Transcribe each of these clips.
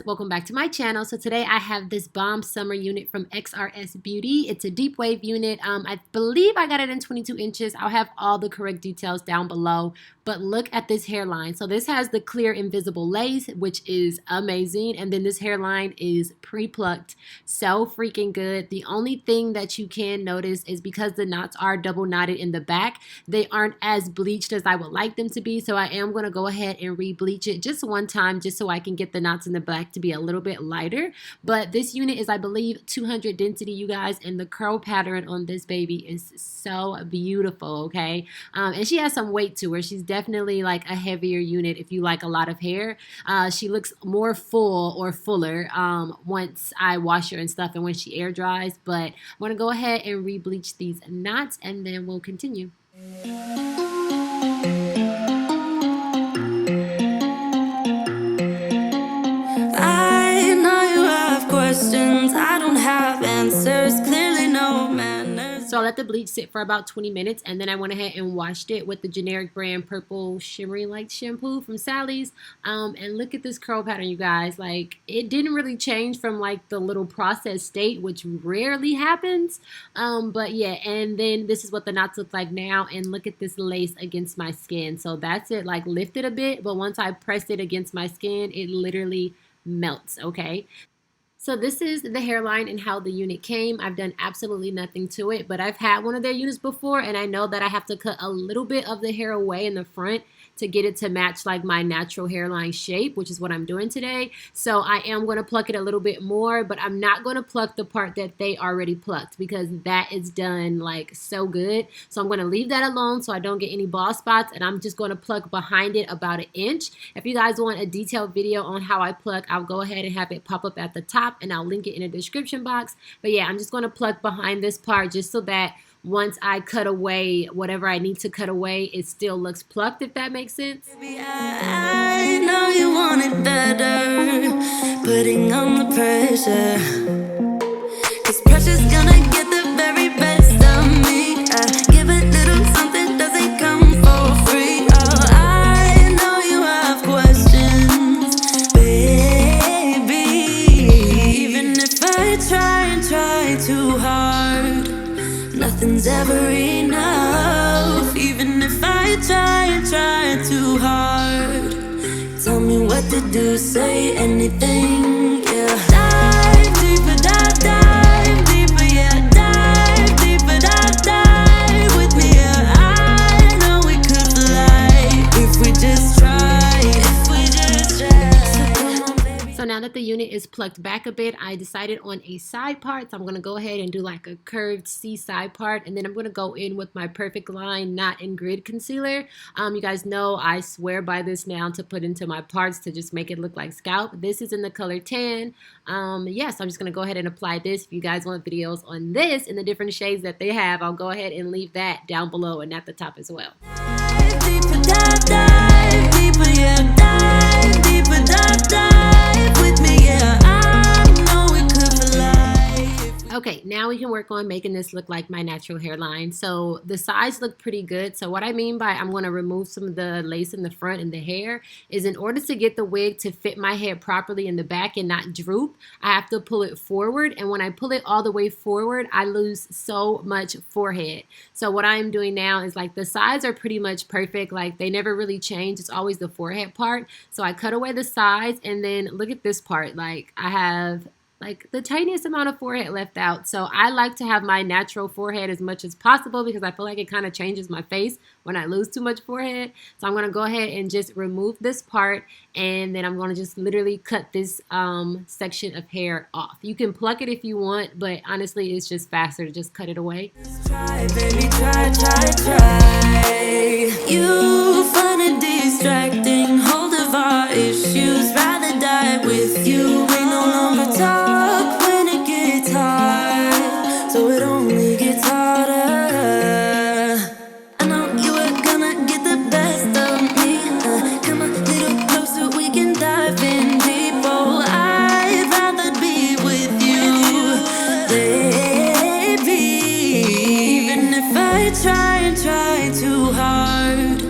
welcome back to my channel. So today I have this bomb summer unit from XrsBeauty. It's a deep wave unit. I believe I got it in 22 inches. I'll have all the correct details down below, but look at this hairline. So this has the clear invisible lace, which is amazing, and then this hairline is pre-plucked. So freaking good. The only thing that you can notice is because the knots are double knotted in the back, they aren't as bleached as I would like them to be. So I am going to go ahead and re-bleach it just one time, just so I can get the knots in the back to be a little bit lighter. But this unit is, I believe, 200 density, you guys, and the curl pattern on this baby is so beautiful, okay? And she has some weight to her. She's definitely like a heavier unit if you like a lot of hair. She looks more full or fuller once I wash her and stuff and when she air dries. But I'm going to go ahead and re-bleach these knots and then we'll continue. I don't have answers, clearly no manners. So I let the bleach sit for about 20 minutes and then I went ahead and washed it with the generic brand Purple Shimmery Light shampoo from Sally's. And look at this curl pattern, you guys. Like, it didn't really change from like the little processed state, which rarely happens. But yeah, and then this is what the knots look like now, and look at this lace against my skin. So that's it, like lifted a bit, but once I pressed it against my skin, it literally melts, okay? So this is the hairline and how the unit came. I've done absolutely nothing to it, but I've had one of their units before and I know that I have to cut a little bit of the hair away in the front to get it to match like my natural hairline shape, which is what I'm doing today. So I am going to pluck it a little bit more, but I'm not going to pluck the part that they already plucked because that is done like so good. So I'm going to leave that alone so I don't get any bald spots, and I'm just going to pluck behind it about 1 inch. If you guys want a detailed video on how I pluck, I'll go ahead and have it pop up at the top and I'll link it in the description box. But yeah, I'm just going to pluck behind this part just so that once I cut away whatever I need to cut away, it still looks plucked, if that makes sense. Baby, I know you want it better, putting on the pressure, 'cause pressure's gonna get the very best of me. I give a little something, doesn't come for free. Oh, I know you have questions, baby. Even if I try and try too hard, nothing's ever enough. Even if I try and try too hard, tell me what to do, say anything, yeah. Dive deeper, dive deeper, yeah. Dive deeper, dive with me, yeah. I know we could fly if we just try, if we just try. So come on, baby. So now that the unit is plucked back a bit, I decided on a side part. So I'm going to go ahead and do like a curved C side part. And then I'm going to go in with my Perfect Line Knot and Grid Concealer. You guys know I swear by this now to put into my parts to just make it look like scalp. This is in the color tan. Yes, I'm just going to go ahead and apply this. If you guys want videos on this in the different shades that they have, I'll go ahead and leave that down below and at the top as well. Dive deeper, dive deeper, yeah. Dive deeper, dive with me, yeah. I know we could fly. Okay, now we can work on making this look like my natural hairline. So the sides look pretty good. So what I mean by I'm going to remove some of the lace in the front and the hair is, in order to get the wig to fit my head properly in the back and not droop, I have to pull it forward. And when I pull it all the way forward, I lose so much forehead. So what I'm doing now is, like, the sides are pretty much perfect. Like, they never really change. It's always the forehead part. So I cut away the sides, and then look at this part. Like, I have like the tiniest amount of forehead left out. So I like to have my natural forehead as much as possible because I feel like it kind of changes my face when I lose too much forehead. So I'm going to go ahead and just remove this part, and then I'm going to just literally cut this section of hair off. You can pluck it if you want, but honestly it's just faster to just cut it away. Try, baby, try, try, try. You find it distracting, hold of our issues, rather die with you. We no longer talk when it gets hard, so it only gets harder. I know you were gonna get the best of me. Come a little closer, we can dive in deep. Oh, I'd rather be with you, baby. Even if I try and try too hard,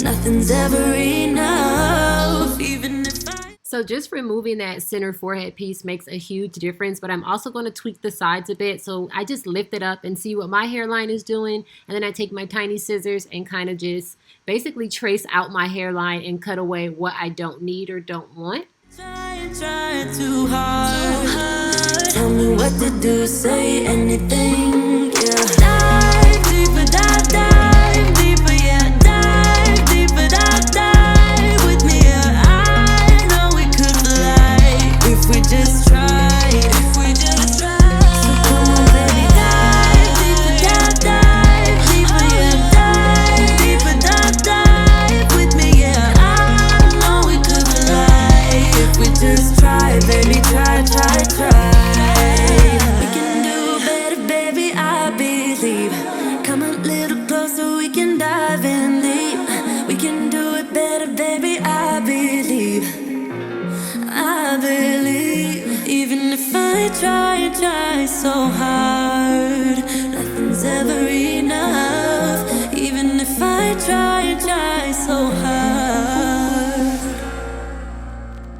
nothing's ever enough. Even if I So just removing that center forehead piece makes a huge difference, but I'm also going to tweak the sides a bit. So I just lift it up and see what my hairline is doing. And then I take my tiny scissors and kind of just basically trace out my hairline and cut away what I don't need or don't want. Trying too hard. Tell me what to do, say anything, yeah. Dive deeper, dive deeper, yeah. Dive deeper, dive with me, yeah. I know we could fly if we just tried, if we just tried. So come on, baby, dive deeper, dive deeper, yeah. Dive deeper, dive with me, yeah. I know we could fly if we just try, baby, try, try, try. We can do better, baby, I believe. Come a little closer, we can dive in deep. We can do it better, baby, I believe. I believe. Even if I try and try so hard, nothing's ever enough. Even if I try and try so hard.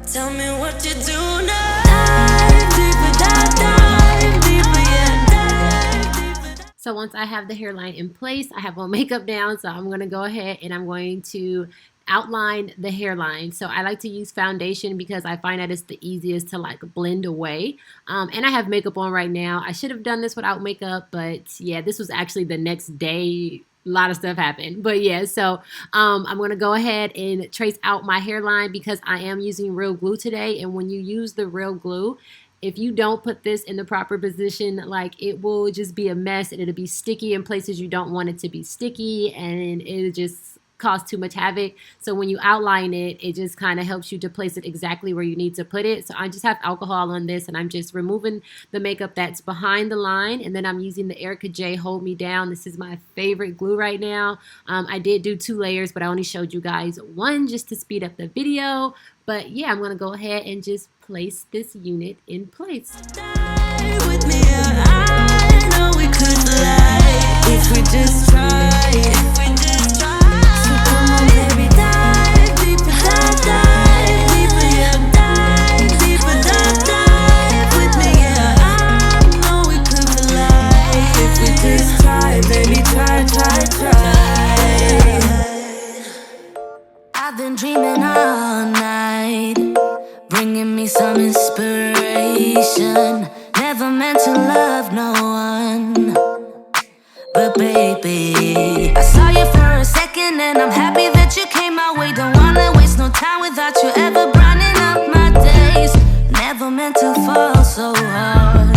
Tell me what you do now. Dive deeper, dive deeper, yeah. Dive deeper. So once I have the hairline in place, I have my makeup down, so I'm going to go ahead and I'm going to outline the hairline. So I like to use foundation because I find that it's the easiest to like blend away. And I have makeup on right now. I should have done this without makeup, but yeah, this was actually the next day. A lot of stuff happened, but yeah, so I'm going to go ahead and trace out my hairline because I am using real glue today. And when you use the real glue, if you don't put this in the proper position, like it will just be a mess and it'll be sticky in places you don't want it to be sticky, and it'll just cause too much havoc. So when you outline it, it just kind of helps you to place it exactly where you need to put it. So I just have alcohol on this and I'm just removing the makeup that's behind the line, and then I'm using the Erika J Hold Me Down. This is my favorite glue right now. I did do 2 layers, but I only showed you guys 1 just to speed up the video. But yeah, I'm gonna go ahead and just place this unit in place. With me, I know we could fly if we just try, if we just try. So come on, baby, dive deeper, dive deeper, yeah. Dive deeper, dive with me, yeah. I know we could fly if we just try, baby, try, try, try. I've been dreaming all night, bringing me some inspiration. Never meant to love no one, but baby, I saw you for a second and I'm happy that you came my way. Don't wanna waste no time without you ever brightening up my days. Never meant to fall so hard.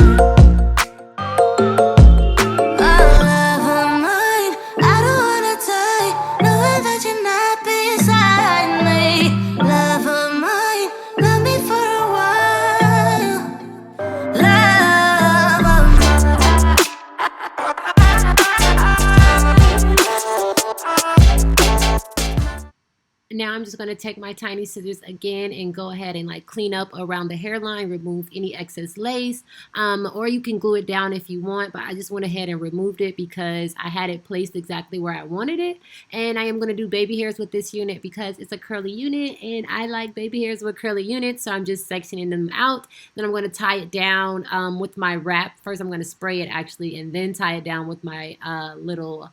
Now I'm just going to take my tiny scissors again and go ahead and like clean up around the hairline, remove any excess lace, or you can glue it down if you want, but I just went ahead and removed it because I had it placed exactly where I wanted it. And I am going to do baby hairs with this unit because it's a curly unit and I like baby hairs with curly units, so I'm just sectioning them out. Then I'm going to tie it down with my wrap. First I'm going to spray it actually and then tie it down with my little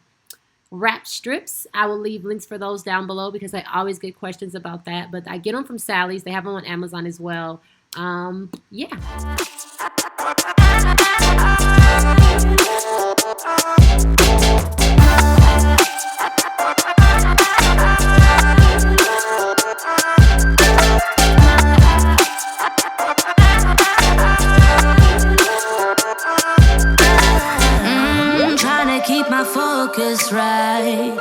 wrap strips. I will leave links for those down below because I always get questions about that, but I get them from Sally's. They have them on Amazon as well. Yeah. Trying to keep my focus right.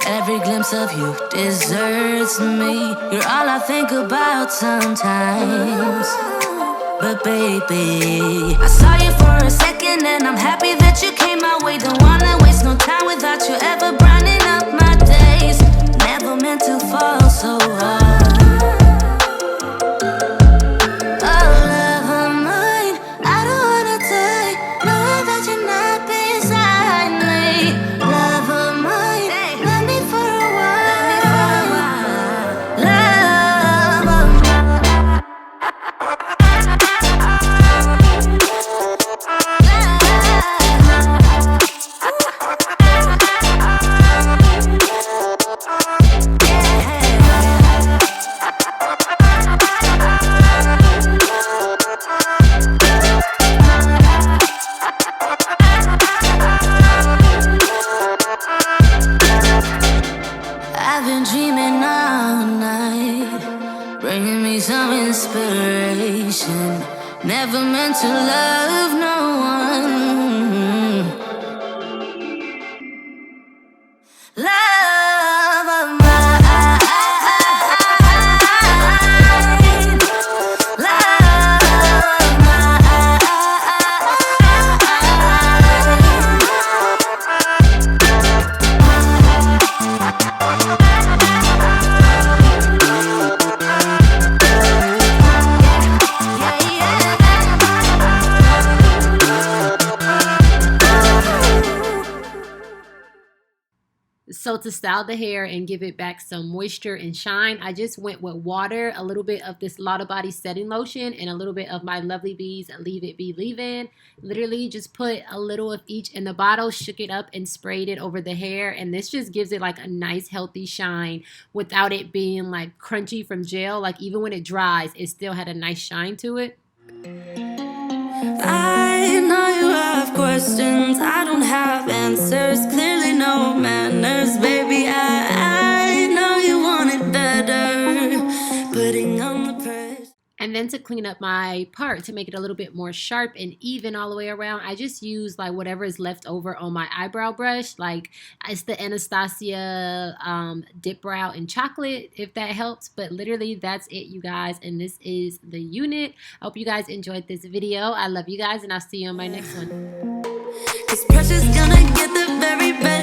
Every glimpse of you deserts me. You're all I think about sometimes. But baby, I saw you for a second and I'm happy that you came my way. Don't wanna waste no time without you ever brightening up my days. Never meant to fall so hard. Never meant to love no one. Love of mine. So to style the hair and give it back some moisture and shine, I just went with water, a little bit of this Lotta Body setting lotion, and a little bit of my Lovely Bees Leave It Be Leave-In. Literally just put a little of each in the bottle, shook it up, and sprayed it over the hair. And this just gives it like a nice healthy shine without it being like crunchy from gel. Like even when it dries, it still had a nice shine to it. I know you have questions, I don't have answers, clearly no manners, baby. I know you want it better, putting on the pressure. And then to clean up my part, to make it a little bit more sharp and even all the way around, I just use like whatever is left over on my eyebrow brush. Like it's the Anastasia Dip Brow in Chocolate, if that helps. But literally that's it, you guys. And this is the unit. I hope you guys enjoyed this video. I love you guys, and I'll see you on my next one. 'Cause pressure's gonna get the very best.